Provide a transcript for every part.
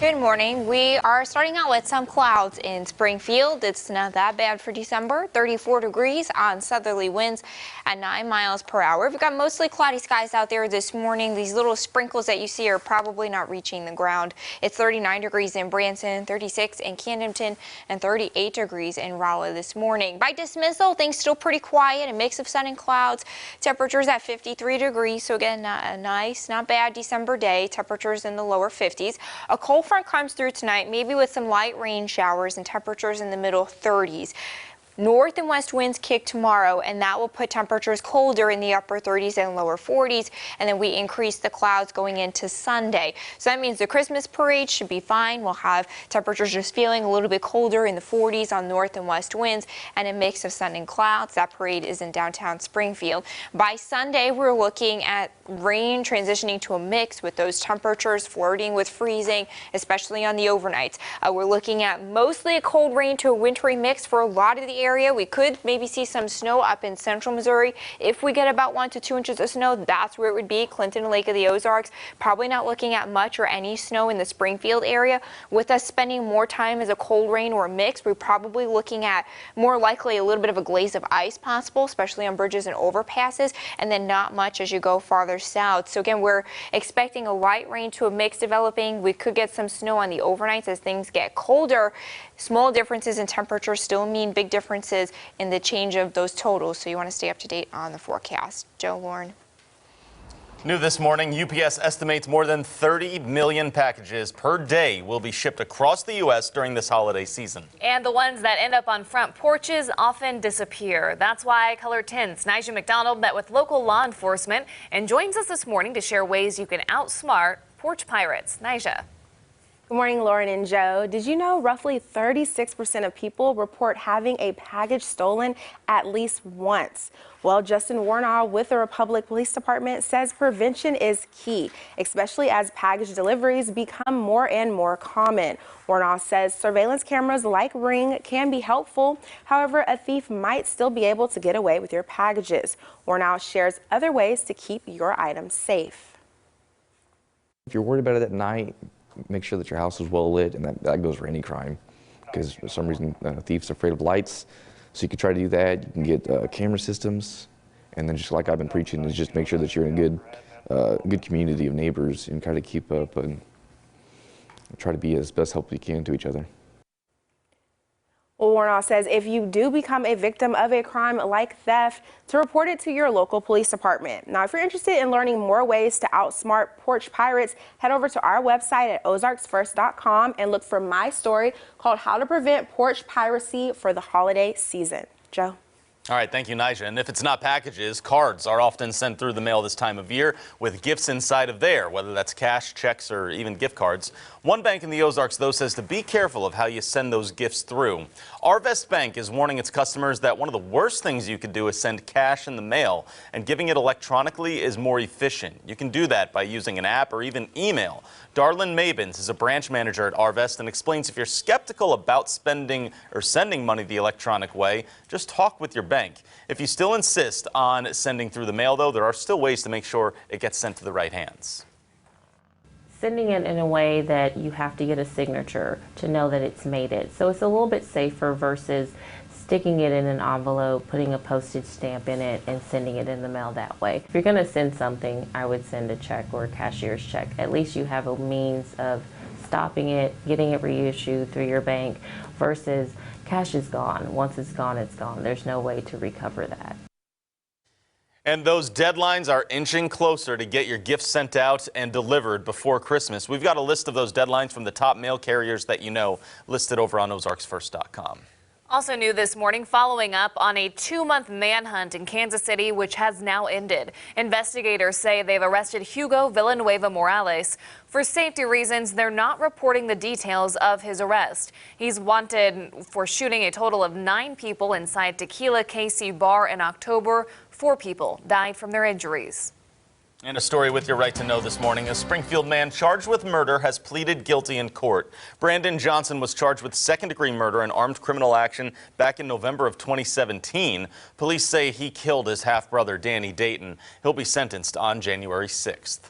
Good morning. We are starting out with some clouds in Springfield. It's not that bad for December. 34 degrees on southerly winds at 9 miles per hour. We've got mostly cloudy skies out there this morning. These little sprinkles that you see are probably not reaching the ground. It's 39 degrees in Branson, 36 in Camdenton, and 38 degrees in Rolla this morning. By dismissal, things still pretty quiet, a mix of sun and clouds. Temperatures at 53 degrees. So again, a nice, not bad December day. Temperatures in the lower 50s. A cold front comes through tonight, maybe with some light rain showers and temperatures in the middle 30s. North and west winds kick tomorrow, and that will put temperatures colder in the upper 30s and lower 40s, and then we increase the clouds going into Sunday. So that means the Christmas parade should be fine. We'll have temperatures just feeling a little bit colder in the 40s on north and west winds and a mix of sun and clouds. That parade is in downtown Springfield. By Sunday, we're looking at rain transitioning to a mix with those temperatures flirting with freezing, especially on the overnights. We're looking at mostly a cold rain to a wintry mix for a lot of the area. We could maybe see some snow up in central Missouri. If we get about 1 to 2 inches of snow, that's where it would be. Clinton and Lake of the Ozarks, probably not looking at much or any snow in the Springfield area. With us spending more time as a cold rain or a mix, we're probably looking at more likely a little bit of a glaze of ice possible, especially on bridges and overpasses, and then not much as you go farther south. So again, we're expecting a light rain to a mix developing. We could get some snow on the overnights as things get colder. Small differences in temperature still mean big differences in the change of those totals, so you want to stay up to date on the forecast. Joe, Lauren. New this morning, UPS estimates more than 30 million packages per day will be shipped across the U.S. during this holiday season. And the ones that end up on front porches often disappear. That's why Color 10's Nyjah McDonald met with local law enforcement and joins us this morning to share ways you can outsmart porch pirates. Nyjah. Good morning, Lauren and Joe. Did you know roughly 36% of people report having a package stolen at least once? Well, Justin Warnaw with the Republic Police Department says prevention is key, especially as package deliveries become more and more common. Warnaw says surveillance cameras like Ring can be helpful. However, a thief might still be able to get away with your packages. Warnaw shares other ways to keep your items safe. If you're worried about it at night, make sure that your house is well lit, and that goes for any crime, because for some reason a thief's afraid of lights. So you can try to do that. You can get camera systems, and then just like I've been preaching, is just make sure that you're in a good community of neighbors and try to keep up and try to be as best help you can to each other. Well, Warnaw says if you do become a victim of a crime like theft, to report it to your local police department. Now, if you're interested in learning more ways to outsmart porch pirates, head over to our website at ozarksfirst.com and look for my story called How to Prevent Porch Piracy for the Holiday Season. Joe? All right, thank you, Nyjah. And if it's not packages, cards are often sent through the mail this time of year with gifts inside of there, whether that's cash, checks, or even gift cards. One bank in the Ozarks, though, says to be careful of how you send those gifts through. Arvest Bank is warning its customers that one of the worst things you could do is send cash in the mail, and giving it electronically is more efficient. You can do that by using an app or even email. Darlene Mabins is a branch manager at Arvest and explains if you're skeptical about spending or sending money the electronic way, just talk with your bank. If you still insist on sending through the mail, though, there are still ways to make sure it gets sent to the right hands. Sending it in a way that you have to get a signature to know that it's made it. So it's a little bit safer versus sticking it in an envelope, putting a postage stamp in it, and sending it in the mail that way. If you're going to send something, I would send a check or a cashier's check. At least you have a means of stopping it, getting it reissued through your bank, versus cash is gone. Once it's gone, it's gone. There's no way to recover that. And those deadlines are inching closer to get your gifts sent out and delivered before Christmas. We've got a list of those deadlines from the top mail carriers that you know listed over on ozarksfirst.com. Also new this morning, following up on a 2-month manhunt in Kansas City, which has now ended. Investigators say they've arrested Hugo Villanueva Morales. For safety reasons, they're not reporting the details of his arrest. He's wanted for shooting a total of 9 people inside Tequila KC Bar in October. 4 people died from their injuries. And a story with your right to know this morning. A Springfield man charged with murder has pleaded guilty in court. Brandon Johnson was charged with second-degree murder and armed criminal action back in November of 2017. Police say he killed his half-brother, Danny Dayton. He'll be sentenced on January 6th.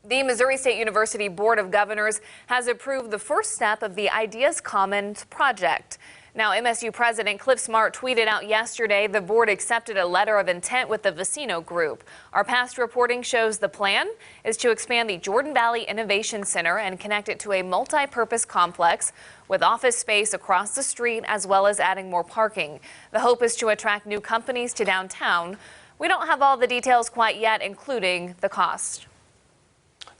The Missouri State University Board of Governors has approved the first step of the Ideas Commons project. Now, MSU President Cliff Smart tweeted out yesterday the board accepted a letter of intent with the Vicino Group. Our past reporting shows the plan is to expand the Jordan Valley Innovation Center and connect it to a multi-purpose complex with office space across the street, as well as adding more parking. The hope is to attract new companies to downtown. We don't have all the details quite yet, including the cost.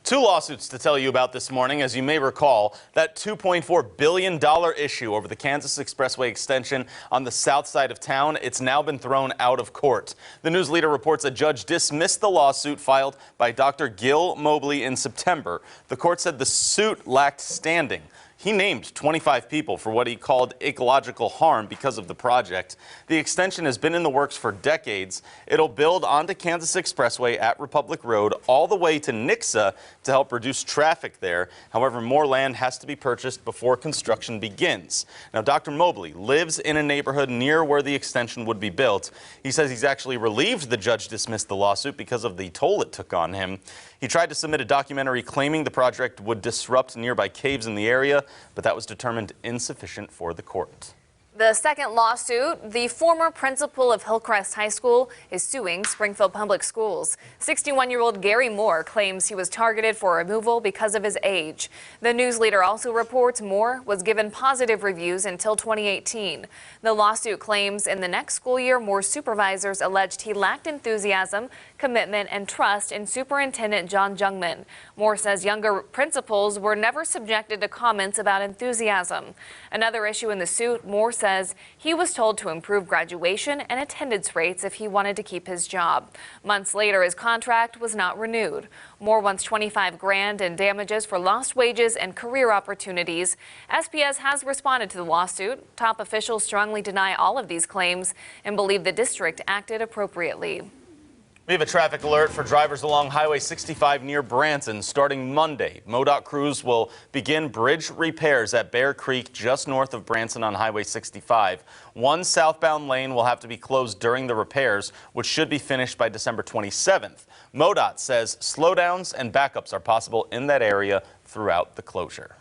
Two lawsuits to tell you about this morning. As you may recall, that $2.4 billion issue over the Kansas Expressway extension on the south side of town, it's now been thrown out of court. The news leader reports a judge dismissed the lawsuit filed by Dr. Gil Mobley in September. The court said the suit lacked standing. He named 25 people for what he called ecological harm because of the project. The extension has been in the works for decades. It'll build onto Kansas Expressway at Republic Road all the way to Nixa to help reduce traffic there. However, more land has to be purchased before construction begins. Now, Dr. Mobley lives in a neighborhood near where the extension would be built. He says he's actually relieved the judge dismissed the lawsuit because of the toll it took on him. He tried to submit a documentary claiming the project would disrupt nearby caves in the area, but that was determined insufficient for the court. The second lawsuit, the former principal of Hillcrest High School is suing Springfield Public Schools. 61-year-old Gary Moore claims he was targeted for removal because of his age. The news leader also reports Moore was given positive reviews until 2018. The lawsuit claims in the next school year, Moore's supervisors alleged he lacked enthusiasm, commitment, and trust in Superintendent John Jungman. Moore says younger principals were never subjected to comments about enthusiasm. Another issue in the suit, Moore says he was told to improve graduation and attendance rates if he wanted to keep his job. Months later, his contract was not renewed. Moore wants $25 grand in damages for lost wages and career opportunities. SPS has responded to the lawsuit. Top officials strongly deny all of these claims and believe the district acted appropriately. We have a traffic alert for drivers along Highway 65 near Branson. Starting Monday, MoDOT crews will begin bridge repairs at Bear Creek just north of Branson on Highway 65. One southbound lane will have to be closed during the repairs, which should be finished by December 27th. MoDOT says slowdowns and backups are possible in that area throughout the closure.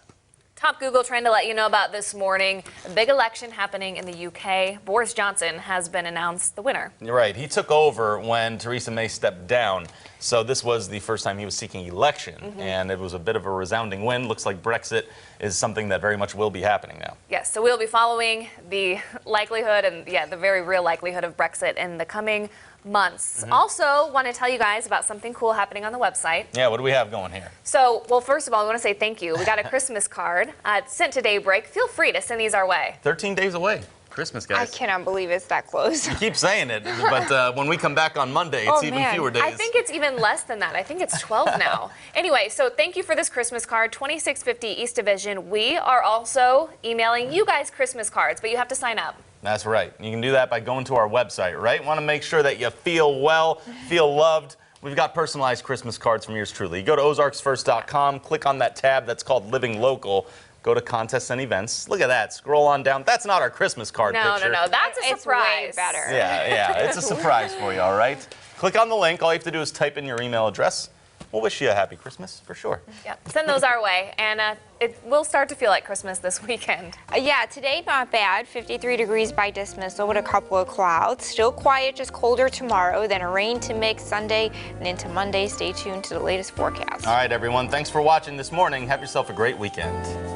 Top Google trend to let you know about this morning. A big election happening in the UK. Boris Johnson has been announced the winner. You're right. He took over when Theresa May stepped down. So this was the first time he was seeking election, and it was a bit of a resounding win. Looks like Brexit is something that very much will be happening now. Yes, so we'll be following the likelihood and, the very real likelihood of Brexit in the coming months. Also, want to tell you guys about something cool happening on the website. Yeah, what do we have going here? So, well, first of all, I want to say thank you. We got a Christmas card sent to Daybreak. Feel free to send these our way. 13 days away. Christmas, guys. I cannot believe it's that close. You keep saying it, but when we come back on Monday, it's even fewer days. I think it's even less than that. I think it's 12 now. Anyway, so thank you for this Christmas card, 2650 East Division. We are also emailing you guys Christmas cards, but you have to sign up. That's right. You can do that by going to our website, right? Want to make sure that you feel well, feel loved. We've got personalized Christmas cards from yours truly. You go to ozarksfirst.com, click on that tab that's called Living Local. Go to contests and events. Look at that. Scroll on down. That's not our Christmas card picture. No. That's a surprise. It's way better. Yeah. It's a surprise for you, all right? Click on the link. All you have to do is type in your email address. We'll wish you a happy Christmas, for sure. Yep. Send those our way, and it will start to feel like Christmas this weekend. Yeah, today not bad. 53 degrees by dismissal with a couple of clouds. Still quiet, just colder tomorrow. Then a rain to mix Sunday and into Monday. Stay tuned to the latest forecast. All right, everyone. Thanks for watching this morning. Have yourself a great weekend.